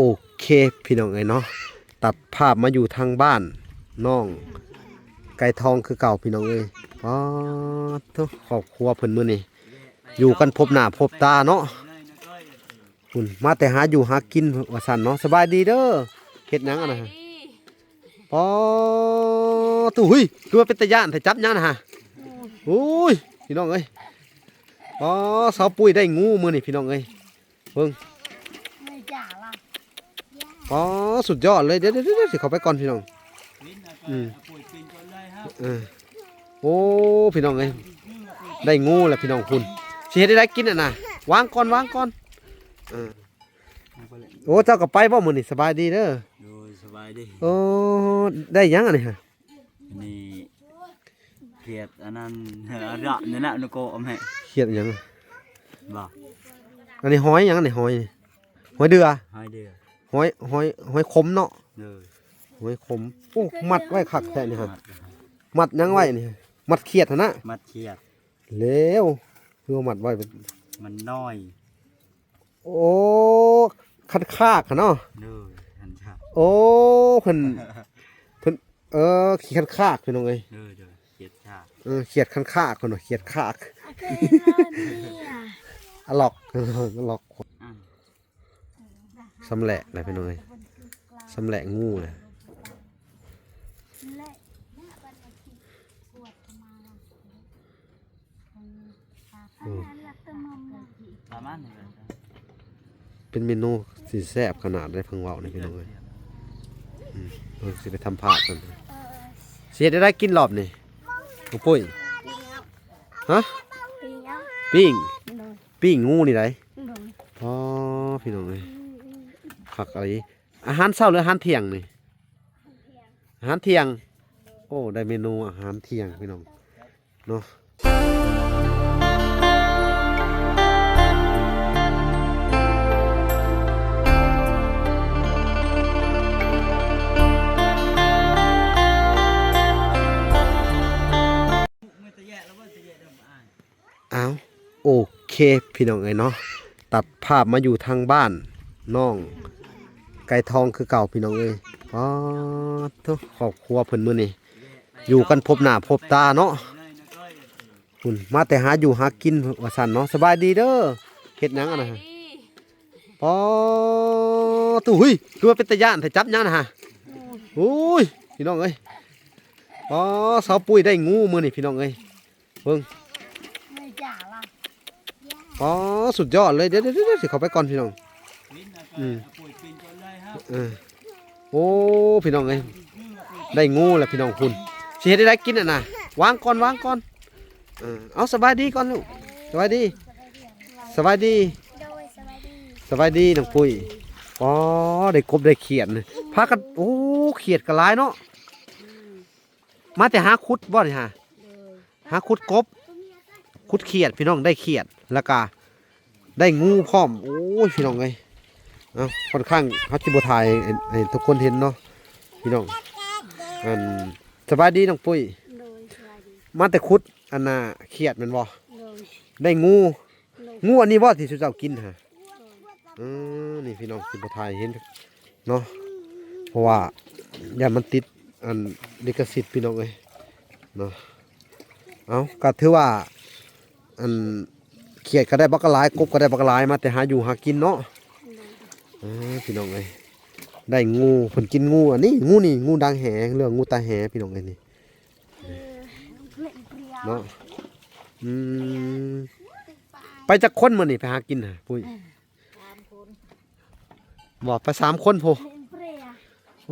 โอเคพี่น้องเนาะตัดภาพมาอยู่ทางบ้านน้องไก่ทองคือเก่าพี่น้องอ๋อทุกครอบครัวเพิ่นมื้อนี้อยู่กันพบหน้าพบตาเนาะคุณมาแต่หาอยู่หากินว่าซั่นเนาะสบายดีเด้อเฮ็ดหยังอะนะฮะอ๋อตู้หุยคือว่าเป็นตาย่านแต่จับหยังนะฮะโอ้ยพี่น้องอ๋อสาวปุ้ยได้งูมื้อนี้พี่น้องเบิ่งอ๋อสุดยอดเลยเดี๋ยวสิเข้าไปก่อนพี่น้องโอ้พี่น้องได้งูแล้วพี่น้องคุณสิเฮ็ดได้กินอ่ะนะวางก่อนโอ้เจ้าก็ไปบ่มื้อนี้สบายดีเด้อโดยสบายดีโอ้ได้หยังอ่ะนี่ฮะนี่เขียดอันนั้นระนี่นะนโกอมให้เขียดหยังบ่อันนี้หอยหยังอันนี้หอยเดือหอยเดือหอยขมเนาะหอยขมโอ้มัดไว้คักแท้นี่ฮะมัดหยังไว้นี่มัดเขียดหั่นนะมัดเขียดแล้วคือมัดไว้เป็นมันน้อยโอ้คัดคากเนาะหันชาโอ้เพิ่นขี้คัดคากพี่น้องเขียดชาเขียดคัดคากเพิ่นว่าเขียดคากอะล็อกสำแหละอะไรพี่น้องสำแหละงูเลยเป็นเมนูสีแซ่บขนาดได้เพิ่งเว้าในพี่น้องสิไปทำผ้ากันเสียได้กินรอบนี่ลูกปุ้ยฮะปิ้งงูนี่ไรอ๋อพี่น้องผักอะไรอาหารเช้าหรืออาหารเที่ยงนี่อาหารเที่ยงโอ้ได้เมนูอาหารเที่ยงพี่น้องเนาะอ้าวโอเคพี่น้องเนาะตัดภาพมาอยู่ทางบ้านน้องไก่ทองคือเก่าพี่น้องอ๋อทุกครอบครัวเพิ่นมื้อนี้อยู่กันพบหน้าพบตาเนาะคุณมาแต่หาอยู่หากินว่าซั่นเนาะสบายดีเด้อเฮ็ดหยังอะนะฮะอ๋อตู้หุยคือว่าเป็นตาย่านแต่จับหยังนะฮะโอ้ยพี่น้องอ๋อสาวปุ้ยได้งูมื้อนี้พี่น้องเบิ่งอ๋อสุดยอดเลยเดี๋ยวสิเข้าไปก่อนพี่น้องโอ้พี่น้องได้งูแล้วพี่น้องคุณสิเฮ็ดได้กินอ่ะนะวางก่อนเอาสบายดีก่อนลูกสบายดีน้องปุ้ยอ๋อได้กบได้เขียดพากันโอ้เขียดกระไรเนาะมาแต่หาคุดบ่นี่ฮะหาคุดกบคุดเขียดพี่น้องได้เขียดแล้วก็ได้งูพร้อมโอ้ยพี่น้องค่อนข้างเขาจิบถ่ายให้ทุกคนเห็นเนาะพี่น้องสบายดีน้องปุ้ยมาแต่คุดอันน่ะเขียดมันบ่ได้งูอันนี้บ่ที่สุเจ้ากินฮะนี่พี่น้องจิบถ่ายเห็นเนาะเพราะว่าอย่ามันติดอันลิขสิทธิ์พี่น้องเนาะเอาก็ถือว่าอันเขียดก็ได้บักกะลายกบก็ได้บักกะลายมาแต่หาอยู่หากินเนาะพี่น้องได้งูผลกินงูอันนี้งูดังแหเรื่องงูตาแหพี่น้องนี่เนาะไปจากคนมื้อนี่ไปหากินฮะปุ้ยบอกไป3 คนโพโ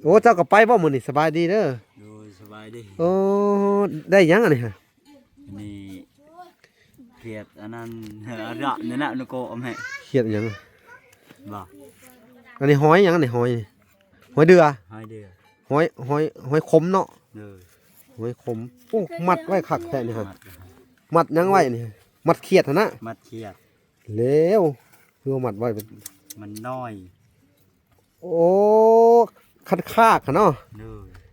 อ้เจ้าก็ไปบ่มื้อนี่สบายดีเด้อโดยสบายดีโอ้ได้หยังอันนี้ฮะนี่เขียดอันนั้นระนี่นะนโกอมให้เขียดหยังบ่อันนี้หอยหยังอันนี้หอยเดือหอยขมเนาะหอยขมโอ้มัดไว้คักแท้นี่ฮะมัดหยังไว้นี่มัดเขียดหั่นนะมัดเขียดแล้วคือมัดไว้เป็นมันน้อยโอ้คัดคากเนาะ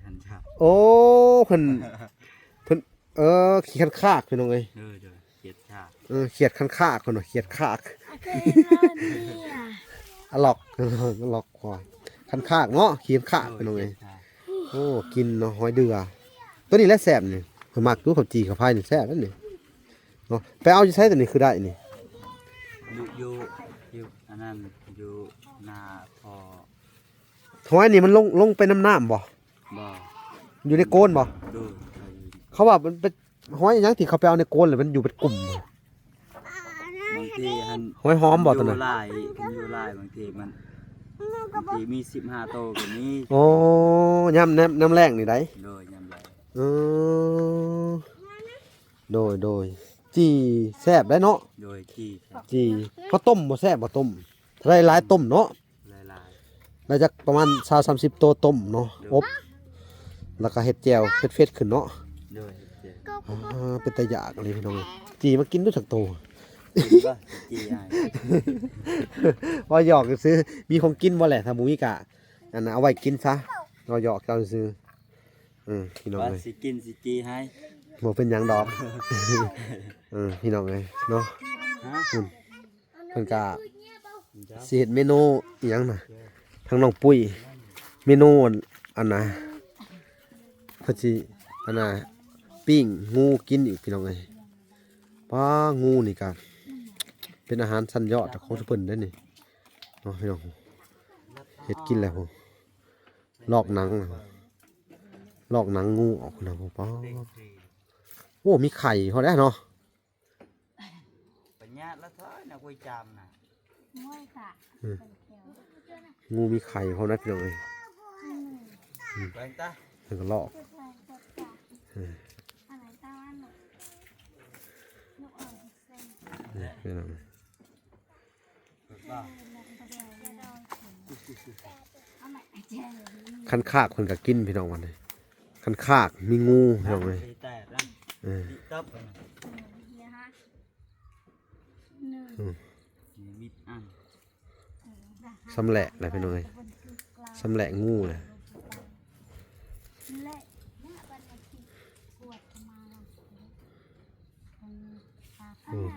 หันชาโอ้เพิ่นขี้คัดคากพี่น้องเขียดชาเขียดคัดคากเพิ่นว่าเขียดคาก อะหลอกอะหลอกกว่าคันคากเนาะเขียนคากเป็นยังไงโอ้กินเนาะหอยเดือตัวนี้แหละแซ่บนี่เพิ่นมักดูข้าวจี่ข้าวพายนี่แซ่บนั่นนี่เนาะไปเอาอยู่ใช้ตัวนี้คือได้นี่ อยู่อันนั้นอยู่หน้าพอ หอยนี่มันลงไปน้ำบ่ บ่ อยู่ในโกนบ่ ดู เขาว่ามันเป็นหอยหยังที่เขาไปเอาในโกนหรือมันอยู่เป็นกลุ่มบ่ บางทีหัน หอยหอมบ่ตัวนั้น อยู่ลายบางทีมี15โตก็มี โอ้ยำน้ำแรงนี่ได้ โดยยำไร เออโดยจีแซ่บได้เนาะ โดยที่ จีพอต้มบ่แซ่บบ่ต้มถ้าได้หลายต้มเนาะ ลาย ได้จักประมาณ20-30ตัวต้มเนาะอบแล้วก็เฮ็ดแจ่วเผ็ดๆขึ้นเนาะ โดยเจ๊ เป็นตะยากอะไรพี่น้องจีมากินด้วยสักตัว กินป่ะจีอ้าย ว่าหยอกซื้อมีของกินบ่แหละถ้าบ่มีกะอันน่ะเอาไว้กินซะเราหยอกเราซื้อพี่น้อง ว่า เลย สิกินสิจีให้ บ่เป็นหยังดอก พี่น้องเลยเนาะ ฮะ เพิ่นกะสิเฮ็ดเมนูอีหยังน่ะทางน้องปุ้ยเมนูอันน่ะเพิ่นสิอันน่ะปิ้งงูกินอีกพี่น้องเอ้ยป้างูนี่กะเป็นอาหารชั้นยอดของทุกเพิ่นเด้อนี่เนาะพี่น้องเฮ็ดกินแล้วผมลอกหนังน่ะลอกหนังงูออกนะผมป้าโอ้มีไข่พอได้เนาะ ปัญญาละท้อยนะกุยจามนะ งูมีไข่พอได้พี่น้องเอ้ย ไปตา แล้วก็ลอกนี่พี่น้อง บ้า คันคากคนก็กินพี่น้องวันนี้คันคากมีงูพี่น้องเลย แต่ละตับมิดอัน สำแหละอะไรพี่น้องเลยสำแหละงูเลยอืม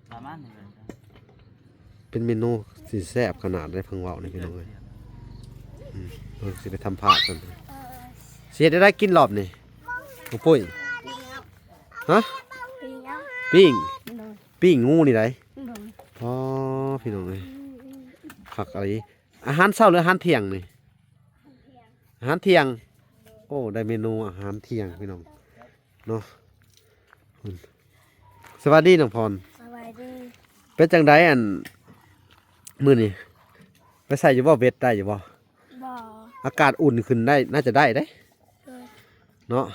สามารถเลย เป็นเมนูสีแซ่บขนาดได้เพิ่งเว่านี่พี่น้องเลยเราสิไปทำผักกันเสียได้กินรอบนี่น้องปุ้ยฮะปิ้งงูนี่ไรอ๋อพี่น้องเลยผักอะไรอาหารเช้าหรืออาหารเที่ยงนี่อาหารเที่ยงโอ้ได้เมนูอาหารเที่ยงพี่น้องเนาะสวัสดีน้องพร สวัสดี เป็นจังไดอันมื้อนี้ไปใส่อยู่บ่เบ็ดได้อยู่บ่ บ่อ อากาศอุ่นขึ้นได้น่าจะได้เด้ เลย เนาะ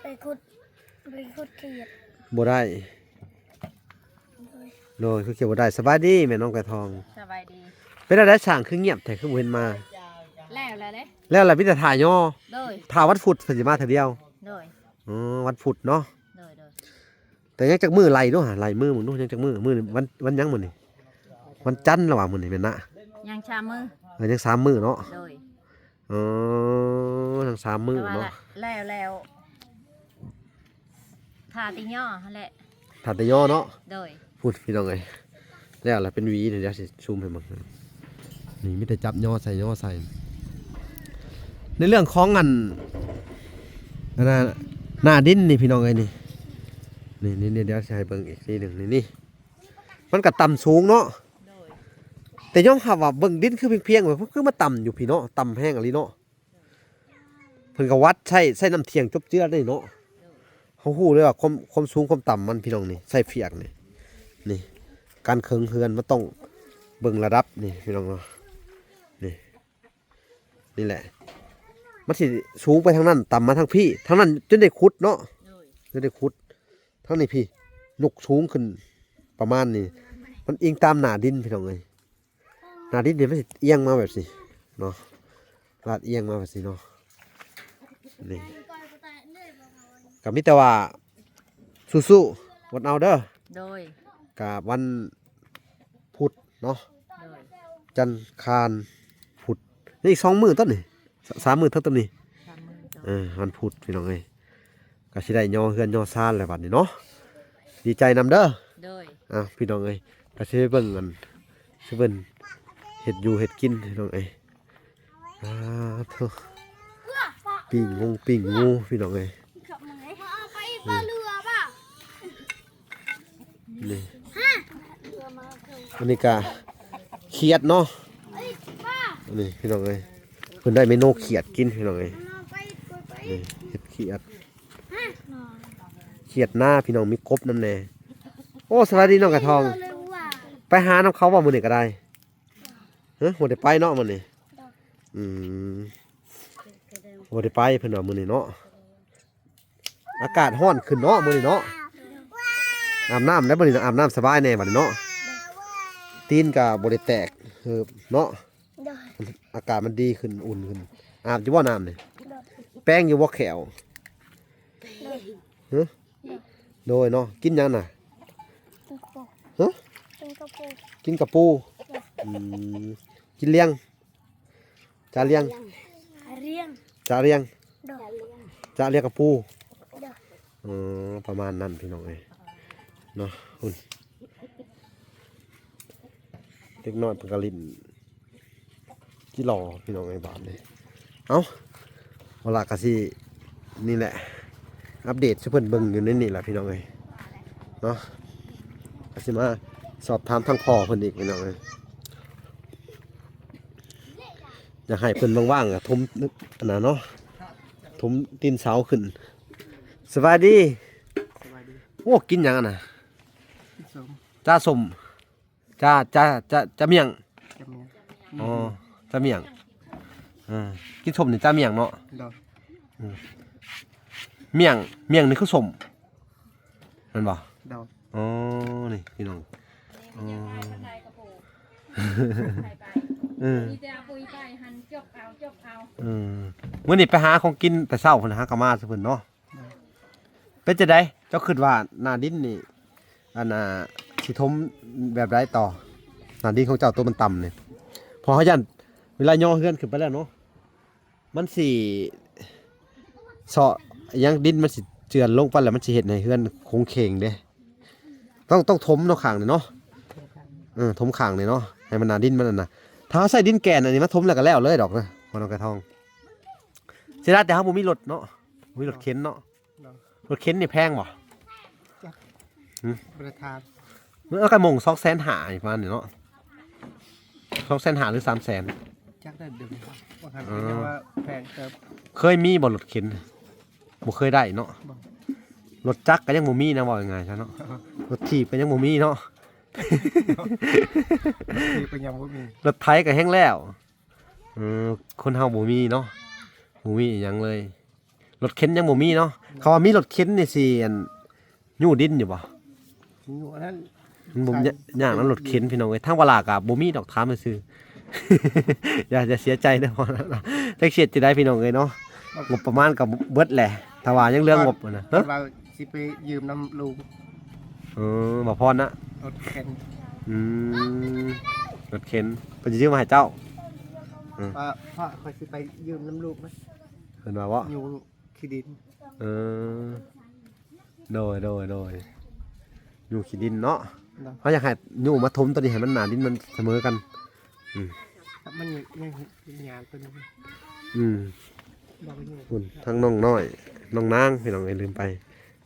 ไปคุดเขียด บ่ได้ เลย โดยคือเกี่ยวบ่ได้สบายดีแม่น้องไก่ทอง สบายดี เป็นอะไรช่างคือเงียบแต่คือบ่เห็นมา แล้วแล้วเด้ แล้วล่ะมีแต่ถ่ายย่อ โดย ถ่าวันพุธเพิ่นสิมาเทื่อเดียว โดย อ๋อวันพุธเนาะ โดย แต่ยังจักมื้อไหลเนาะไหลมื้อมึงเนาะยังจักมื้อวันหยังมื้อนี้วันจันทร์แล้วว่ามื้อนี้แม่นนะ ยังชามือ ยัง3มื้อเนาะ โดย อ๋อทั้ง3มื้อ แต่ว่า เนาะ แล้วทาติย่อหั่นแหละ ถ่าแต่ย่อเนาะ โดย พูดพี่น้องไงแล้วล่ะเป็นหวีเดี๋ยวสิซูมให้หมดนี่ไมแต่ได้จับย่อใส่ย่อใส่ ในเรื่องของอันน่ะหน้าดินนี่พี่น้องไงนี่เดี๋ยวสิให้เบิ่งอีกทีหนึ่งนี่มันก็ต่ำสูงเนาะ โดย แต่ยอมรับว่าเบิ่งดินคือเพียงๆไว้คือมาต่ำอยู่พี่เนาะต่ำแห้งอะไรเนาะเพิ่นก็วัดใช้น้ำเทียงจบเจือได้เนาะเขาฮู้เลยว่าความสูงความต่ำมันพี่น้องนี่ใส่เฟียกนี่การเคิงเฮือนมันต้องเบิ่งระดับนี่พี่น้องเนาะนี่แหละมันสิสูงไปทางนั้นต่ำมาทางพี่ทางนั้นจนได้ขุดเนาะ โดย จนได้ขุดทางนี้พี่ยกสูงขึ้นประมาณนี้มันอิงตามหน้าดินพี่น้องเอ้ยหน้าดินเนี่ยมันสิเอียงมาแบบสิเนาะลาดเอียงมาแบบสิเนาะนี่ก็มีแต่ว่าสู้ๆวันเอาเด้อ โดย กับวันพุธเนาะ โดย จันทร์คารพุธนี่อีก2 มื้อต้นนี่3 มื้อเท่าต้นนี่ ชามือโดย วันพุธพี่น้องเอ้ยก็สิได้ย่อเฮือนย่อซ่านแล้วบัดนี้เนาะดีใจนำเด้อ โดย พี่น้องเอ้ยก็สิไปเบิ่งกันสิเบิ่งเฮ็ดอยู่เฮ็ดกินพี่น้องเอ้ยโธ่ปิ้งงูพี่น้องเอ้ย เอาไปปลาเรือป่ะ นี่ เรือมาเถอะ อันนี้ก็เขียดเนาะ ป้า อันนี้พี่น้องเอ้ยเพิ่นได้เมนูเขียดกินพี่น้องเอ้ย เอาไป นี่เฮ็ดเขียด ฮะ เขียดหน้าพี่น้องมีกบน้ำแน่โอ้สวัสดีน้องกระทอง เร็วว่ะ ไปหาน้ำเขาว่ามื้อนี้ก็ได้ฮะบ่ได้ไปเนาะมื้อนี้อืมบ่ได้ไปเพิ่นว่ามื้อนี้เนาะอากาศร้อนขึ้นเนาะมื้อนี้เนาะอาบน้ำแล้วมื้อนี้อาบน้ำสบายแน่บัดนี้เนาะตีนก็บ่ได้แตกเนาะ เดี๋ยว อากาศมันดีขึ้นอุ่นขึ้นอาบอยู่บ่น้ำนี่แป้งอยู่บ่แขวฮะโดยเนาะกินหยังน่ะ เป็นกระปุก กินกับปูอืมกินเลี้ยงจาเลี้ยง เรียง จาเลี้ยง ดอก จาเลี้ยงกับปู ดอก ประมาณนั้นพี่น้องเอ้ยเนาะคุณเด็กน้อยเพิ่นก็ลิ้นกี่หล่อพี่น้องเอ้ยบาดเลยเอ้าเวลากะสินี่แหละอัปเดตให้เพิ่นเบิ่งอยู่ในนี่แหละพี่น้องเอ้ยเนาะก็สิมาสอบถามทางพ่อเพิ่นอีกพี่น้องเอ้ยอยากให้เพิ่นว่างๆก็ทมอันนั้นเนาะทมตีนเสาขึ้นสวัสดีโอ้กินหยังอะน่ะจ้าสมจ้าเมี่ยงอ๋อจ้าเมี่ยงกินสมนี่จ้าเมี่ยงเนาะเมี่ยงนี่คือสมนั่นบ่อ๋อนี่พี่น้องอ๋อมีแต่เอาปุ๋ยไปหั่นจกเอา มื้อนี้ไปหาของกินแต่เช้าพุ่นหากะมาซะเพิ่นเนาะเป็นจังได๋เจ้าคิดว่าหน้าดินนี่อันน่ะสิถมแบบใดต่อหน้าดินของเจ้าตัวมันต่ำนี่พอเฮายันเวลาย่อเฮือนขึ้นไปแล้วเนาะมันสิเซาะหยังดินมันสิเจือนลงไปแล้วมันสิเฮ็ดให้เฮือนคงเคงเด้ต้องถมเนาะข้างนี่เนาะถมข้างนี่เนาะให้มันหน้าดินมันนั่นน่ะถ้าใส่ดินแกนอันนี้มาถมแล้วก็แล้วเลยดอกนะพอน้องกระทองเสียดายแต่เฮาบ่มีรถเนาะบ่มีรถเข็นเนาะรถเข็นนี่แพงบ่ ประธาน เมื่อกระมง250,000อีกประมาณนี้เนาะ250,000หรือ300,000 จักได้เดี๋ยวนี้ครับว่าคันเป็นว่าแพงเติบ เคยมีบ่รถเข็นบ่เคยได้เนาะรถจักรก็ยังบ่มีนะว่ายังไงซะเนาะรถถีบก็ยังบ่มีเนาะ มีเป็นยังบ่มี รถไถก็แห้งแล้วคนเฮาบ่มีเนาะบ่มีอิหยังเลยรถเข็นยังบ่มีเนาะเขาว่ามีรถเข็นนี่สิอันยู่ดินอยู่บ่ อยู่อันนั้น มันบ่ยากนั้นรถเข็นพี่น้องเอ้ยทางเวลาก็บ่มีดอกถามซื่อ อย่าเสียใจเด้อพ่อนะจักเสียจะได้พี่น้องเอ้ยเนาะงบประมาณก็เบิดแหละถ้าว่ายังเรื่องงบนะฮะ เราสิไปยืมน้ำลุง บ่พรนะ รถแข่ง รถเข็นเพิ่นสิซื้อมาให้เจ้า ว่าพ่อคอยสิไปยืมน้ำลูกไหม เพิ่นว่าบ่ อยู่ขี้ดิน โดยอยู่ขี้ดินเนาะเขาอยากให้อยู่มาถมตัวนี้ให้มันหนาดินมันเสมอกัน มันยังงานตัวนี้ เราไปอยู่ คุณทั้งน้องน้อยน้องนางพี่น้องลืมไป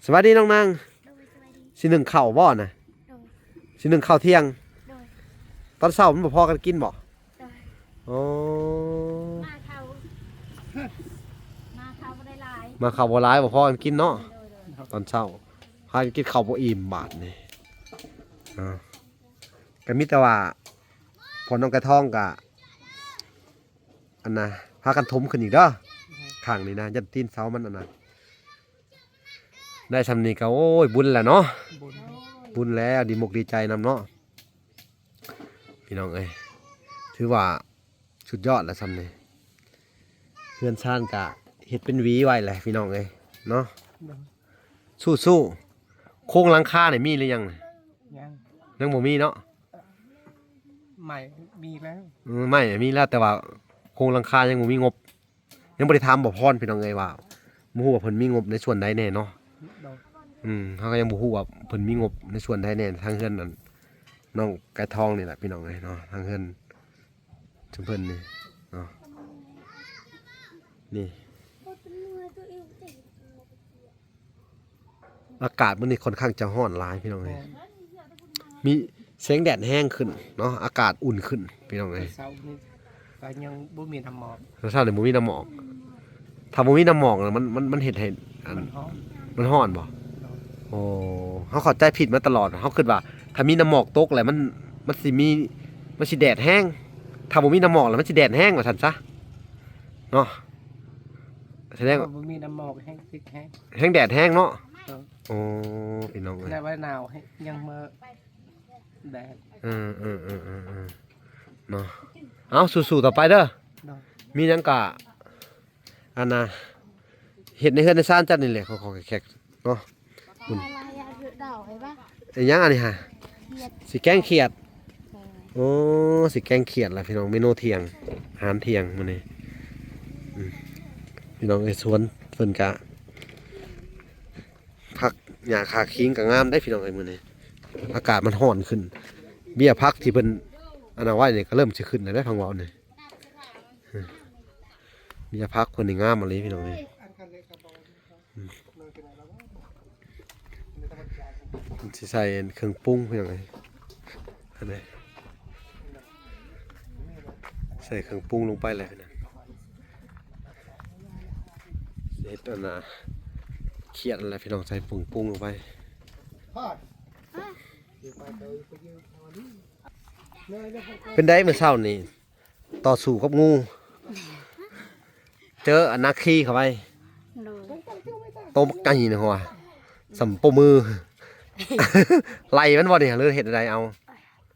สวัสดีน้องนางสิหนึ่งข้าวบ่น่ะสิหนึ่งข้าวเที่ยงตอนเช้ามันบ่พอกันกินบ่อ๋อ มาเขาบ่ได้หลาย มาข้าวบ่หลายบ่พอกันกินเนาะตอนเช้าพากันกินข้าวบ่อิ่มบาดนี่ก็มีแต่ว่าพอน้องกระท่องกะอันน่ะพากันถมขึ้นอีกเด้อข้างนี้นะยันตีนเสามันอันน่ะได้สำนี้ก็โอ้ยบุญแหละเนาะ บน บุญแล้วดีมกดีใจนำเนาะพี่น้องเอ้ยถือว่าสุดยอดแล้วสำนี้เพื่อนชาติกะเฮ็ดเป็นหวีไว้แหละพี่น้องเอ้ยเนาะสู้โครงหลังคาเนี่ยมีหรือยัง ยัง ยังบ่มีเนาะ ใหม่มีแล้ว ไม่มีแล้วแต่ว่าโครงหลังคายังบ่มีงบยังบ่ได้ถามบ่พรพี่น้องเอ้ยว่าบ่ฮู้ว่าเพิ่นมีงบในส่วนใดแน่เนาะ เรา เขาก็ยังบ่ฮู้ว่าเพิ่นมีงบในส่วนใดแน่ทางเฮือนนั่นน้องไก่ทองนี่แหละพี่น้องเอ้ยเนาะทางเฮือนชุมเพิ่นนี่เนาะนี่อากาศมื้อนี้ค่อนข้างจะร้อนหลายพี่น้องเอ้ยมีแสงแดดแห้งขึ้นเนาะอากาศอุ่นขึ้นพี่น้องเอ้ย เสานี่ก็ยังบ่มีน้ำหมอก แล้วเช้านี่บ่มีน้ำหมอกถ้าบ่มีน้ำหมอกน่ะมันเฮ็ดให้อัน มันหอม มันร้อนบ่โอ้เขาเข้าใจผิดมาตลอดเขาคิดว่าถ้ามีน้ำหมอกตกแล้วมันสิแดดแห้งถ้าบ่มีน้ำหมอกแล้วมันสิแดดแห้งว่าซั่นซะเนาะแสดงว่า บ่มีน้ำหมอกแห้งติดแห้ง แห้งแดดแห้งเนาะ เออ โอ้พี่น้องเอ้ย ในว่าหนาวให้ยังมาแดด เนาะเอาสู้ๆต่อไปเด้อ เนาะ มีหยังกะอันน่ะเฮ็ดในเฮือนในซ่านจัดนี่แหละขอแขกเนาะ อะไรอยากเดาให้ปะ ไอ้หยังอันนี้ฮะสิแกงเขียดโอ้สิแกงเขียดล่ะพี่น้องเมนูเที่ยงอาหารเที่ยงมื้อนี้พี่น้องไอ้สวนเพิ่นกะผักหญ้าคาคิงก็งามได้พี่น้องไอ้มื้อนี้อากาศมันร้อนขึ้นเบี้ยผักที่เพิ่นอันนั้นไว้นี่ก็เริ่มสิขึ้นแล้วได้พังเว้านี่เบี้ยผักเพิ่นนี่งามมาเลยพี่น้องเอ้ยสิใส่เครื่องปรุงพี่น้องเอ้ยอันนี้ใส่เครื่องปรุงลงไปเลยนะเฮ็ดอันน่ะเขียดอะไรพี่น้องใส่ปรุงลงไปเป็นได้เมื่อเช้านี่ต่อสู้กับงู เจออันนักขี้เข้าไป โดย โตมไก่นะหัวสัมปมือ ไล่มันบ่เนี่ยหรือเห็ดอะไรเอา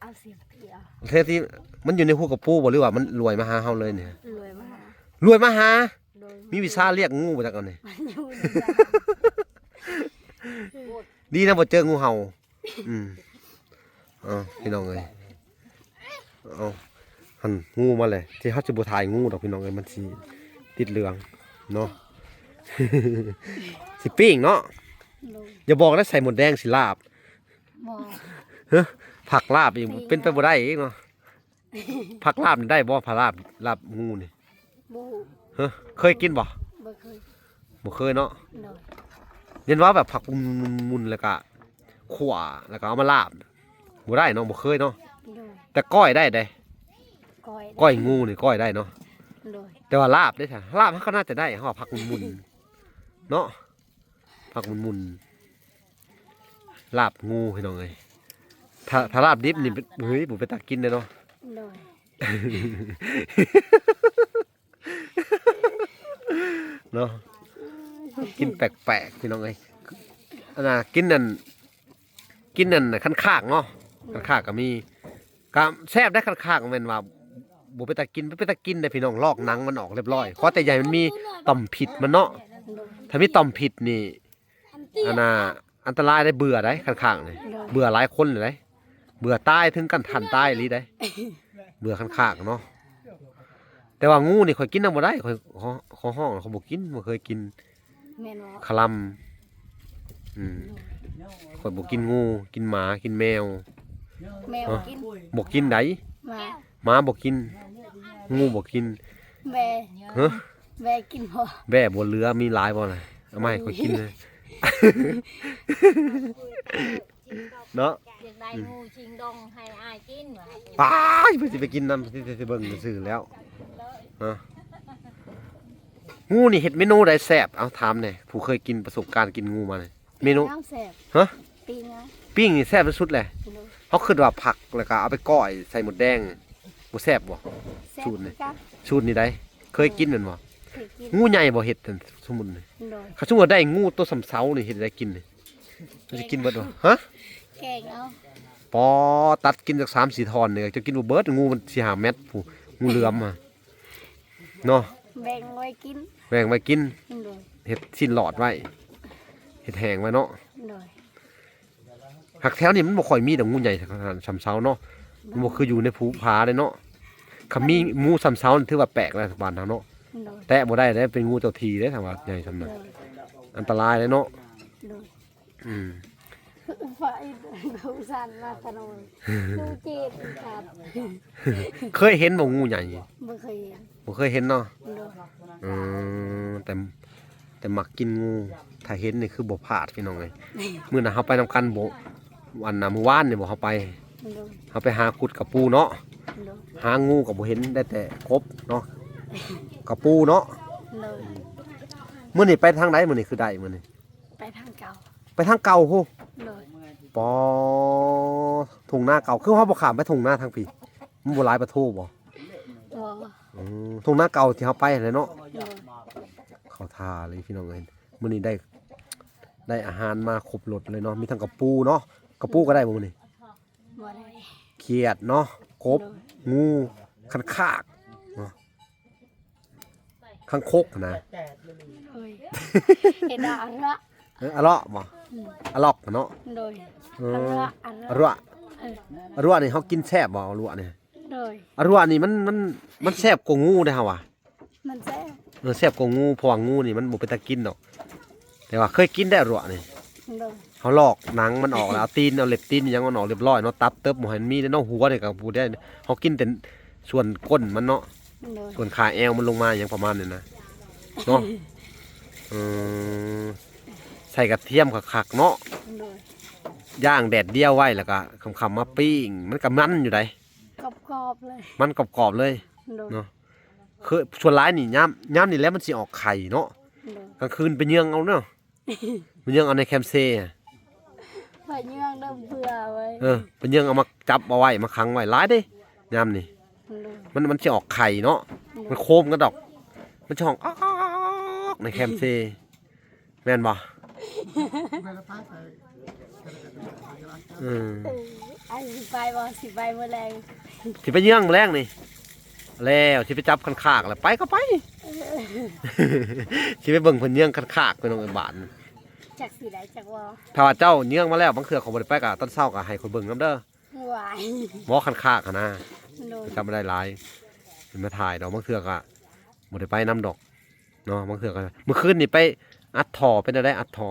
เอาเสียงเตียว เทศที่มันอยู่ในหูกับปูบ่หรือว่ามันรวยมาหาเฮาเลยเนี่ย รวยมาก รวยมาหา โดย มีวิชาเรียกงูมาจากเอาเนี่ย มันอยู่ใน ดีนะบ่เจองูเห่าเอาพี่น้องเอ้ยเอาหันงูมาเลยที่เขาจะบ่ถ่ายงูดอกพี่น้องเอ้ยมันสิติดเหลืองเนาะ สิปิ้งเนาะ โดย อย่าบอกนะใส่หมดแดงสิลาบ มอง ผักลาบอีกเป็นไปบ่ได้อีกเนาะผักลาบนี่ได้บ่ผักลาบงูนี่ บู เคยกินบ่ บ่เคย บ่เคยเนาะ โดย เรียนว่าแบบผักมุนๆแล้วก็ขั่วแล้วก็เอามาลาบบ่ได้เนาะบ่เคยเนาะ โดย แต่ก้อยได้เด้ ก้อย งูนี่ก้อยได้เนาะ โดย แต่ว่าลาบได้ค่ะลาบมันก็น่าจะได้เฮาว่าผักมุนๆเนาะผักมุนๆลาบงูพี่น้องเอ้ยถ้าลาบดิบนี่เฮ้ยบ่ไปตักกินเลยเนาะ โดย เนาะกินแปลกๆพี่น้องเอ้ยอันน่ะกินนั่นน่ะคันคากเนาะคันคากก็มีก็แซ่บได้คันคากแม่นว่าบ่ไปตะกินไปตะกินได้พี่น้องลอกหนังมันออกเรียบร้อยขอแต่ใหญ่มันมีต่อมผิดมันเนาะ โดย ถ้ามีต่อมผิดนี่อันน่ะอันตรายได้เบื่อได้คันคากนี่เบื่อหลายคนเลยได้เบื่อตายถึงกันทันตายอีหลีได้เบื่อคันคากเนาะแต่ว่างูนี่ข่อยกินนำบ่ได้ข่อยขอห้องเขาบ่กินบ่เคยกิน แม่นว่า คลำข่อยบ่กินงูกินหมากินแมว แมวกิน บ่กินได มา หมาบ่กินงูบ่กิน แม่ ฮะ แม่กินบ่ แบ่บ่เหลือมีหลายบ่น่ะเอามาให้ข่อยกินเลย เนาะ อยากได้งูชิงดองให้อายกินว่ะ ตายเพิ่นสิไปกินนำสิเบิ่งซื่อๆแล้วฮะงูนี่เฮ็ดเมนูใดแซ่บเอาถามหน่อยผู้เคยกินประสบการณ์กินงูมาเลยเมนู น้ำแซ่บ ฮะ ปีนะ ปิ้งนี่แซ่บที่สุดเลย โดย เขาคิดว่าผักแล้วก็เอาไปก้อยใส่หมดแดงบ่แซ่บบ่ แซ่ สู บ ตรนี่ จ้ะ สูตรนี้ได้เคยกินแม่นบ่ เคยกิน งูใหญ่บ่เฮ็ดนั่นสมมุตินี่ โดย เขาสมมุติได้งูตัวสำเสานี่เฮ็ดได้กินนี่มันสิกินเบิดบ่ฮะ แกงเอา ปอตัดกินจาก3-4 ท่อนนี่จะกินบ่เบิดงูมันสิ5เม็ดผู้งูเหลือมอ่ะเนาะ แบ่งไว้กิน แบ่งไว้กิน โดย เฮ็ดสิ้นหลอดไว้เฮ็ดแห้งไว้เนาะ โดย หักแถวนี่มันบ่ค่อยมีดอกงูใหญ่ขนาดสำเสาเนาะมันบ่คืออยู่ในภูผาเลยเนาะคันมีงูสำเสานี่ถือว่าแปลกแล้วบ้านเฮาเนาะ โดย แตะบ่ได้ได้เป็นงูเจ้าทีได้ทางว่าใหญ่สำนัก โดย อันตรายเลยเนาะ โดย อืม ไฟดูสันมาตะนนดูจีดครับ เคยเห็นบ่งูใหญ่ ไม่เคยเห็น บ่เคยเห็นเนาะ ดู อืมแต่มักกินงูถ้าเห็นนี่คือบ่พลาดพี่น้องเอ้ยมื้อน่ะเฮาไปนำกันบ่วันน่ะมื้อวานนี่บ่เฮาไป ดู เฮาไปหาขุดกระปูเนาะ ดู หางูก็บ่เห็นได้แต่กบเนาะกระปูเนาะ ดู มื้อนี้ไปทางไหนมื้อนี้คือได้มื้อนี้ ไปทางเก่า ไปทางเก่าโห ดู ปอทุ่งนาเก่าคือเฮาบ่ข้ามไปทุ่งนาทางพี่มันบ่หลายประตูบ่ บ่ ทุ่งนาเก่าที่เฮาไปนั่นแหละเนาะ ดู เข้าท่าเลยพี่น้องเอ้ยมื้อนี้ได้อาหารมาครบรสเลยเนาะมีทั้งกระปูเนาะกระปูก็ได้บ่มื้อนี้ บ่ได้ เขียดเนาะกบงูคันคากเนาะคังคกนะ เฮ้ยเห็นอะไร อะเลาะบ่อะลอกเนาะ ดู เอ อะไร อ อะไร อะรัว เออ อะรัวนี่เฮากินแซ่บบ่อะรัวนี่ ดู อะรัวนี่มันแซ่บกว่างูเด้อเฮาว่ะ มันแซ่บ แซ่บกว่างูเพราะว่างูนี่มันบ่เป็นตากินดอกแต่ว่าเคยกินได้อะรัวนี่ ดู เขาลอกหนังมันออกแล้วเอาตีนเอาเล็บตีนอิหยังมันออกเรียบร้อยเนาะตับเติบบ่ให้มันมีเนาะหัวนี่ก็บ่ได้เฮากินแต่ส่วนก้นมันเนาะ ดู ส่วนขาแอวมันลงมาอย่างประมาณนี้นะเนาะใส่กระเทียมคักๆเนาะ ดู ย่างแดดเดียวไว้แล้วก็คำๆมาปิ้งมันก็มันอยู่ได กรอบๆเลย มันกรอบๆเลย ดู เนาะคือส่วนร้ายนี่ย่ำนี่แล้วมันสิออกไข่เนาะ ดู กลางคืนไปเยืองเอาเนาะไปเยืองเอาในแคมเซ่อะ ไปเยื่องเริ่มเบื่อไว้ ไปเยืองเอามาจับเอาไว้มาขังไว้ร้ายเด้ย่ำนี่ ดู มันสิออกไข่เนาะมันโคมกันดอก มันจะห้องอ๊อกในแคมเซ่แม่นบ่อืม ไอ้สิไปบ่สิไปเมื่อไร สิไปเยื่องแรงนี่แล้วสิไปจับคันคากแล้วไปก็ไป สิไปเบิ่งเพิ่นเยื่องคันคากไปน้องไอ้บาท จากสีใดจากว่า ถ้าว่าเจ้าเยื่องมาแล้วบางเทื่อเขาบ่ได้ไปก็ตอนเช้าก็ให้คนเบิ่งนำเด้อ หวาย บ่คันคากหันนะ ดู จำบ่ได้หลายเพิ่นมาถ่ายดอกบางเทื่อก็บ่ได้ไปนำดอกเนาะบางเทื่อก็เมื่อคืนนี่ไปอัดทอเป็นได้อัดทอ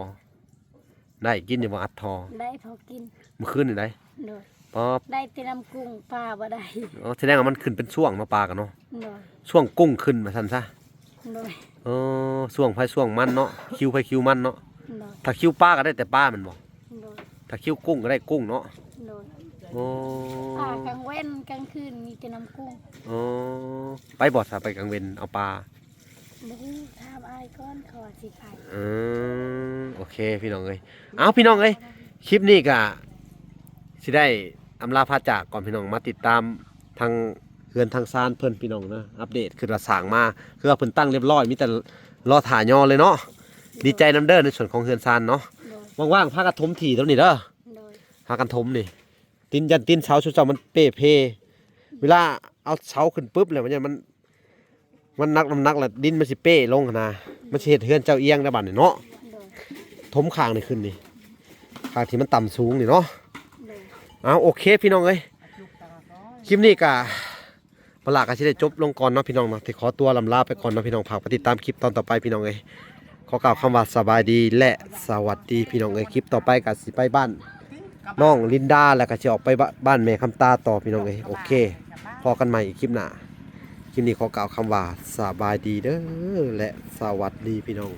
ได้กินอยู่บ่อัดทอ ได้พอกิน เมื่อคืนนี่ได้ ดู ป๊อบ ได้แต่น้ำกุ้งปลาบ่ได้ อ๋อแสดงว่ามันขึ้นเป็นช่วงเนาะปลากันเนาะ ดู ช่วงกุ้งขึ้นมาซั่นซะ ดู ช่วงไผช่วงมันเนาะคิวไผคิวมันเนาะ ดู ถ้าคิวปลาก็ได้แต่ปลามันบ่ ดู ถ้าคิวกุ้งก็ได้กุ้งเนาะ ดู โอ้ ปลากลางเว้นกลางคืนมีแต่น้ำกุ้ง โอ้ไปบ่ซะไปกลางเว้นเอาปลา ดูถามอายก้อนขอสิไป โอเคพี่น้องเอ้ยเอาพี่น้องเอ้ยคลิปนี้ก็สิได้อำลาพาจากก่อนพี่น้องมาติดตามทางเฮือนทางซานเพิ่นพี่น้องนะอัปเดตคือว่าสร้างมาคือว่าเพิ่นตั้งเรียบร้อยมีแต่รอถ่ายอเลยเนาะดีใจนำเด้อในส่วนของเฮือนซานเนาะ ดู ว่างๆพากันถมถี่เท่านี้เด้อ ดู พากันถมนี่ตีนเสาชุดเสามันเป้เพเวลาเอาเสาขึ้นปุ๊บเลยมันนักน้ำหนักแล้วดินมันสิเป้ลงนะมันสิเฮ็ดเฮือนเจ้าเอียงได้บัดนี่เนาะ ดู ถมข้างนี่ขึ้นนี่ข้างที่มันต่ำสูงนี่เนาะ ดู เอาโอเคพี่น้องเอ้ยคลิปนี้ก็ปลาก็สิได้จบลงก่อนเนาะพี่น้องเนาะที่ขอตัวลำลาไปก่อนเนาะพี่น้องฝากไปติดตามคลิปตอนต่อไปพี่น้องเอ้ยขอกล่าวคำว่าสบายดีและสวัสดีพี่น้องเอ้ยคลิปต่อไปก็สิไปบ้านน้องลินดาแล้วก็สิออกไปบ้านแม่คำตาต่อพี่น้องเอ้ยโอเคพอกันใหม่อีกคลิปหน้าคลิปนี้ขอกล่าวคำว่าสบายดีเด้อและสวัสดีพี่น้อง